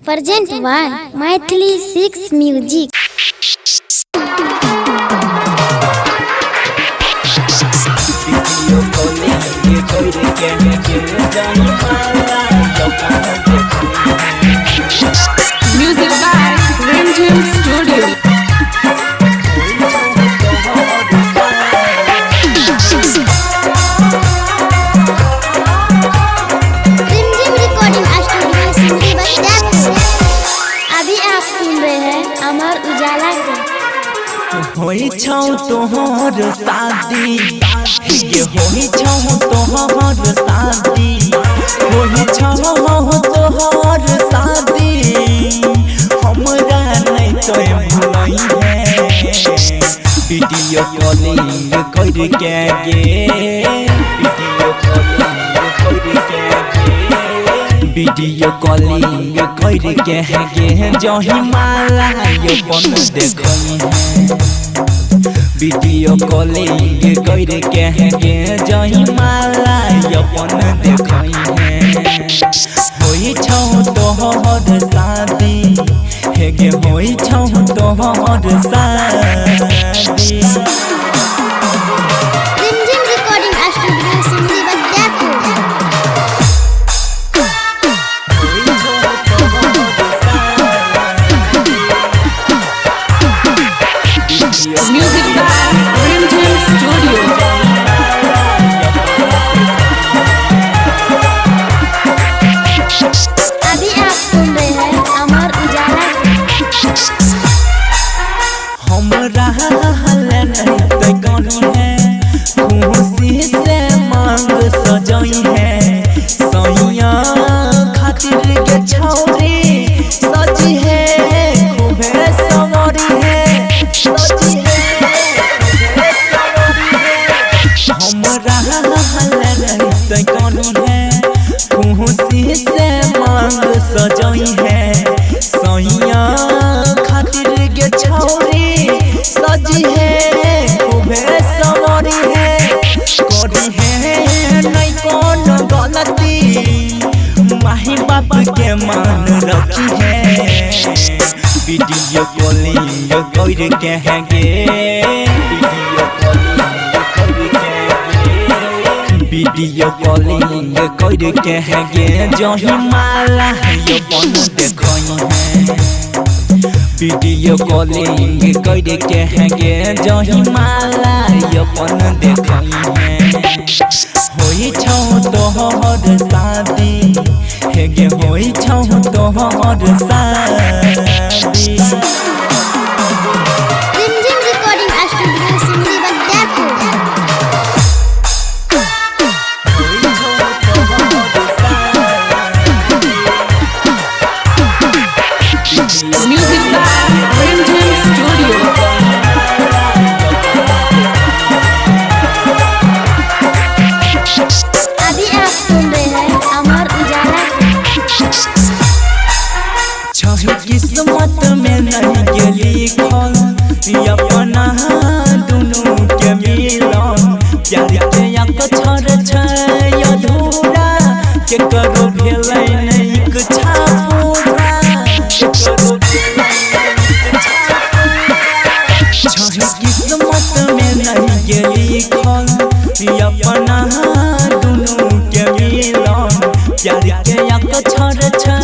Present by Maithili 6 Music. Music by Renjim Studio. Rimjhim recording studio Simri Bakhtiyarpur. अभी आप सुन रहे हैं अमर उजाला को। होई छौ तोहर शादी ये होई छौ तोहर शादी होई छौ तोहर शादी हमरा नहीं तो भुलाई है वीडियो कॉलिंग करके वीडियो कॉलिंग करके गे जही माला यो बन देखई है वीडियो कॉलिंग करके गे जही माला यो बन देखई है होई छौ तोहर शादी हे गे होई छौ तोहर शादी। Rimjhim recording studio Simri Bakhtiyarpur. Music by Renjim Studio. अभी आप सुन रहे हैं अमर उजाला को। हमरा हल नहीं तो कौन है खुशी से मांग सजई है सैया खातिर के छौरी सजी है खूबे सवरी है सजी है हमरा हल नहीं तो कौन है खुशी से मांग सजई है सैया खातिर के छौरी सजी है खूबे सवरी है करी है नहीं कौन गलती माही बाप के मान रखी है वीडियो कॉलिंग करके वीडियो कॉलिंग करके गे जही माला यो बन देखई है वीडियो कॉलिंग करके गे जही माला यो बन देखई है होई छौ तोहर शादी हे गे होई छौ तोहर शादी। Rimjhim recording studio Simri Bakhtiyarpur. Music by Renjim Studio. अभी आप सुन रहे हैं अमर उजाला को। छही किस्मत में नहीं गेली खोल अपना दुनू के मिलन प्यार के अक्षर छै अधूरा के करो भेलै नहीं इच्छा पूरा छही किस्मत में नहीं गेली खोल अपना दुनू के मिलन प्यार के अक्षर छै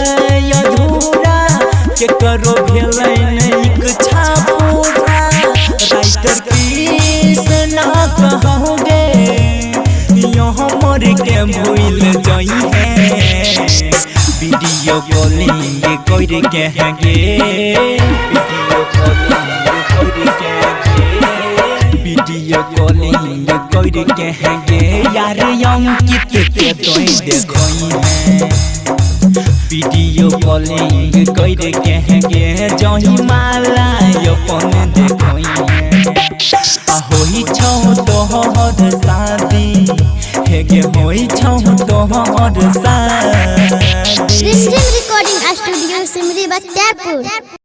अधूरा के करो भेलै नहीं इच्छा पूरा राइटर कृष्णा कहोगे यहाँ मर के भूल जाई है वीडियो कॉलिंग करके वीडियो कॉलिंग करके यार अंकित के तोय देखई है वीडियो कॉलिंग करके जही माला अपन देखई है होई छौ तोहर शादी हे गे होई छौ तोहर